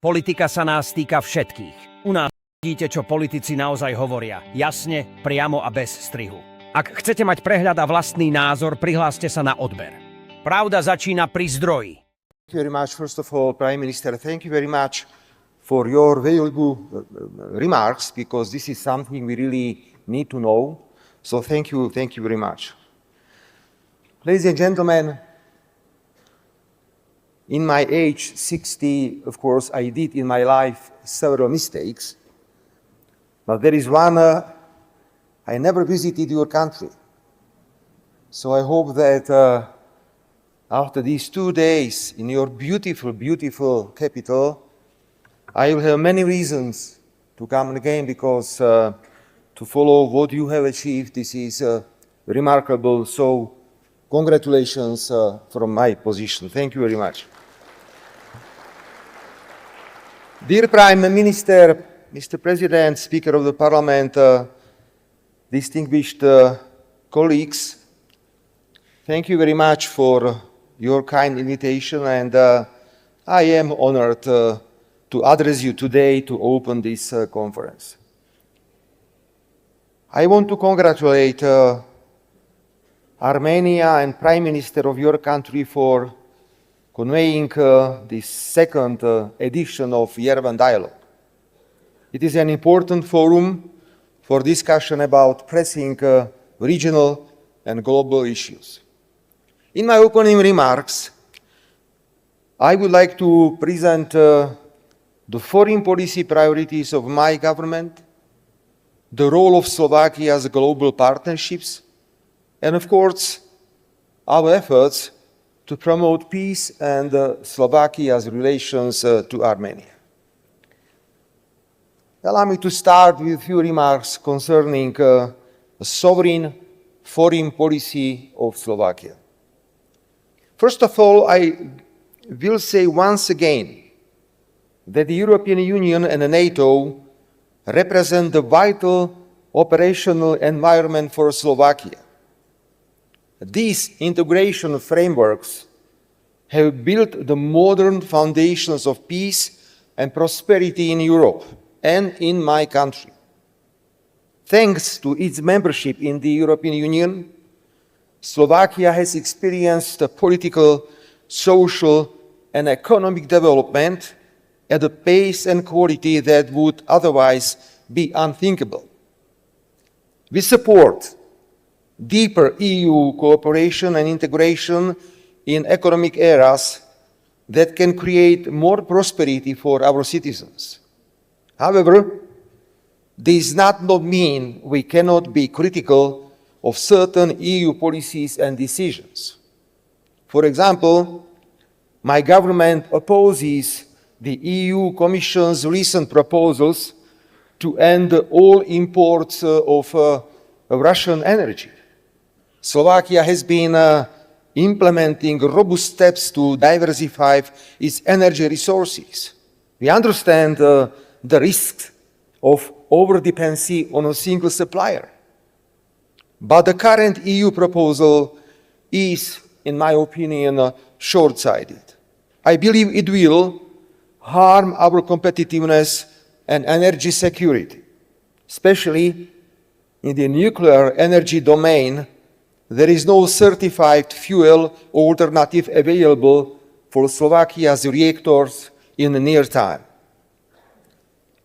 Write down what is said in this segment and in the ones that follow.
Politika sa nás týka všetkých. U nás vidíte, čo politici naozaj hovoria. Jasne, priamo a bez strihu. Ak chcete mať prehľad a vlastný názor, prihláste sa na odber. Pravda začína pri zdroji. Thank you very much. First of all, Prime Minister, thank you very much for your valuable remarks, because this is something we really need to know. So thank you very much. Ladies and gentlemen, in my age, 60, of course, I did in my life several mistakes, but there is one, I never visited your country. So I hope that after these 2 days in your beautiful, beautiful capital, I will have many reasons to come again, because to follow what you have achieved, this is remarkable. So congratulations from my position. Thank you very much. Dear Prime Minister, Mr. President, Speaker of the Parliament, distinguished colleagues, thank you very much for your kind invitation, and I am honored to address you today to open this conference. I want to congratulate Armenia and Prime Minister of your country for conveying this second edition of Yerevan Dialogue. It is an important forum for discussion about pressing regional and global issues. In my opening remarks, I would like to present the foreign policy priorities of my government, the role of Slovakia's global partnerships, and of course, our efforts to promote peace and Slovakia's relations to Armenia. Allow me to start with a few remarks concerning the sovereign foreign policy of Slovakia. First of all, I will say once again that the European Union and NATO represent the vital operational environment for Slovakia. These integration frameworks have built the modern foundations of peace and prosperity in Europe and in my country. Thanks to its membership in the European Union, Slovakia has experienced a political, social, and economic development at a pace and quality that would otherwise be unthinkable. We support deeper EU cooperation and integration in economic areas that can create more prosperity for our citizens. However, this does not mean we cannot be critical of certain EU policies and decisions. For example, my government opposes the EU Commission's recent proposals to end all imports of Russian energy. Slovakia has been implementing robust steps to diversify its energy resources. We understand the risks of over-dependency on a single supplier. But the current EU proposal is, in my opinion, short-sighted. I believe it will harm our competitiveness and energy security, especially in the nuclear energy domain. There is no certified fuel alternative available for Slovakia's reactors in the near time.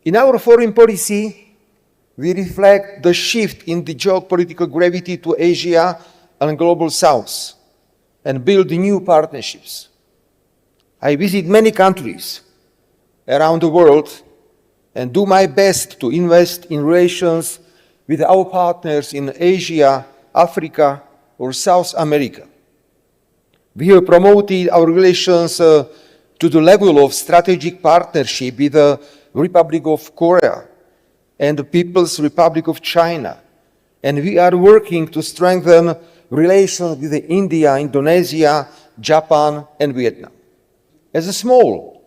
In our foreign policy, we reflect the shift in the geopolitical gravity to Asia and global south and build new partnerships. I visit many countries around the world and do my best to invest in relations with our partners in Asia, Africa, or South America. We have promoted our relations to the level of strategic partnership with the Republic of Korea and the People's Republic of China, and we are working to strengthen relations with India, Indonesia, Japan, and Vietnam. As a small,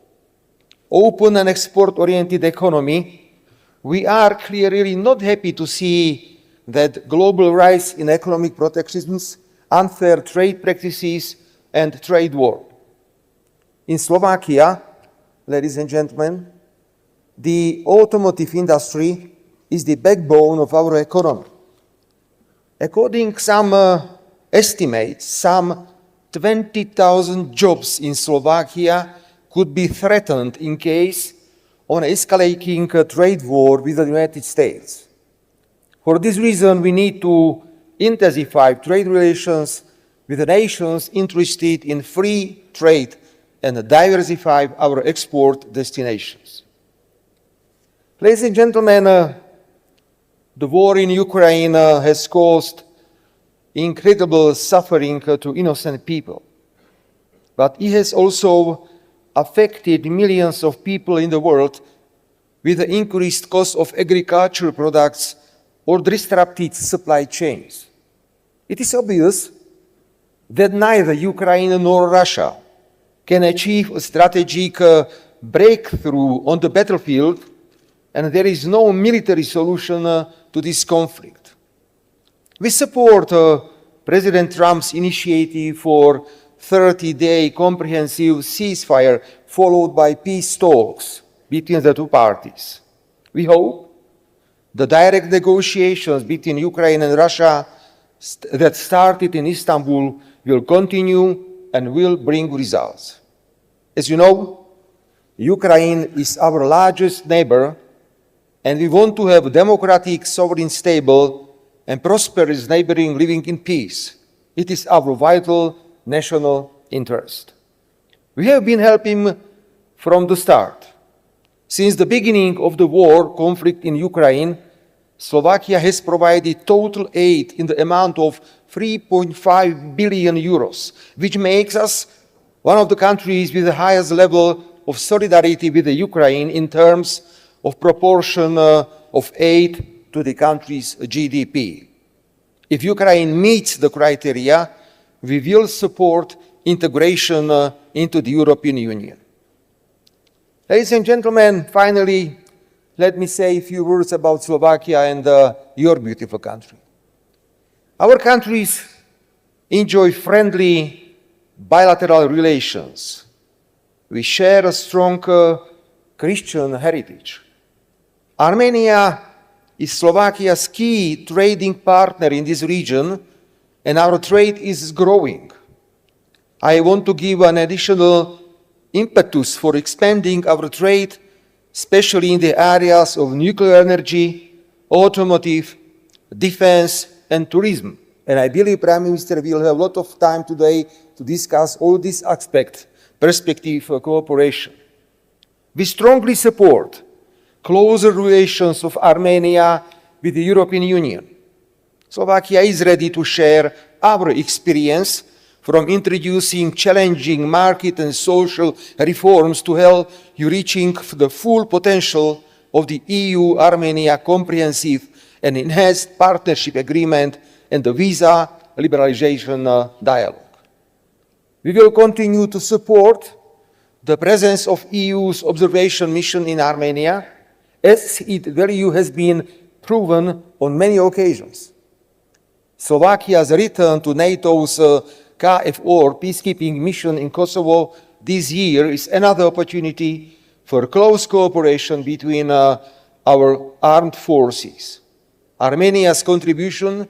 open and export-oriented economy, we are clearly not happy to see that global rise in economic protectionism, unfair trade practices, and trade war. In Slovakia, ladies and gentlemen, the automotive industry is the backbone of our economy. According to some estimates, some 20,000 jobs in Slovakia could be threatened in case of an escalating trade war with the United States. For this reason, we need to intensify trade relations with the nations interested in free trade and diversify our export destinations. Ladies and gentlemen, the war in Ukraine has caused incredible suffering to innocent people, but it has also affected millions of people in the world with the increased cost of agricultural products or disrupted supply chains. It is obvious that neither Ukraine nor Russia can achieve a strategic breakthrough on the battlefield, and there is no military solution to this conflict. We support President Trump's initiative for 30-day comprehensive ceasefire followed by peace talks between the two parties. We hope the direct negotiations between Ukraine and Russia that started in Istanbul will continue and will bring results. As you know, Ukraine is our largest neighbor, and we want to have a democratic, sovereign, stable, and prosperous neighboring living in peace. It is our vital national interest. We have been helping from the start. Since the beginning of the war conflict in Ukraine, Slovakia has provided total aid in the amount of 3.5 billion euros, which makes us one of the countries with the highest level of solidarity with the Ukraine in terms of proportion of aid to the country's GDP. If Ukraine meets the criteria, we will support integration into the European Union. Ladies and gentlemen, finally, let me say a few words about Slovakia and your beautiful country. Our countries enjoy friendly bilateral relations. We share a strong Christian heritage. Armenia is Slovakia's key trading partner in this region, and our trade is growing. I want to give an additional impetus for expanding our trade, especially in the areas of nuclear energy, automotive, defense, and tourism. And I believe Prime Minister will have a lot of time today to discuss all these aspects, perspective of cooperation. We strongly support closer relations of Armenia with the European Union. Slovakia is ready to share our experience from introducing challenging market and social reforms to help you reaching the full potential of the EU-Armenia comprehensive and enhanced partnership agreement and the visa liberalization dialogue. We will continue to support the presence of EU's observation mission in Armenia, as its value has been proven on many occasions. Slovakia's return to NATO's KFOR peacekeeping mission in Kosovo this year is another opportunity for close cooperation between our armed forces. Armenia's contribution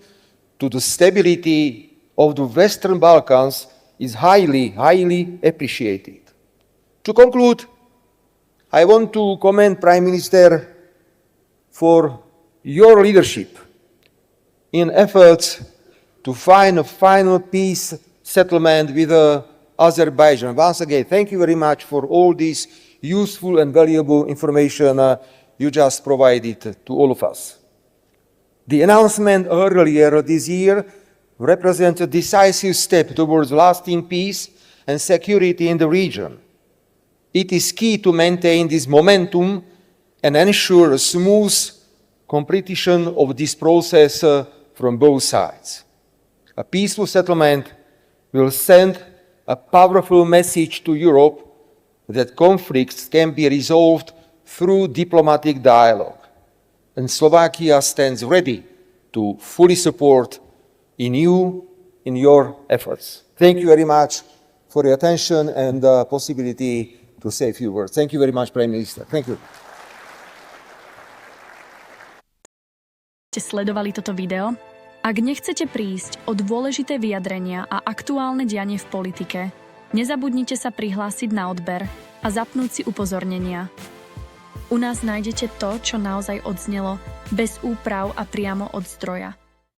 to the stability of the Western Balkans is highly appreciated. To conclude, I want to commend Prime Minister for your leadership in efforts to find a final peace settlement with Azerbaijan. Once again, thank you very much for all this useful and valuable information you just provided to all of us. The announcement earlier this year represents a decisive step towards lasting peace and security in the region. It is key to maintain this momentum and ensure a smooth completion of this process from both sides. A peaceful settlement will send a powerful message to Europe that conflicts can be resolved through diplomatic dialogue, and Slovakia stands ready to fully support you in your efforts. Thank you very much for your attention and the possibility to say a few words. Thank you very much, Prime Minister. Thank you. Ste sledovali toto video? Ak nechcete prísť o dôležité vyjadrenia a aktuálne dianie v politike, nezabudnite sa prihlásiť na odber a zapnúť si upozornenia. U nás nájdete to, čo naozaj odznelo, bez úprav a priamo od zdroja.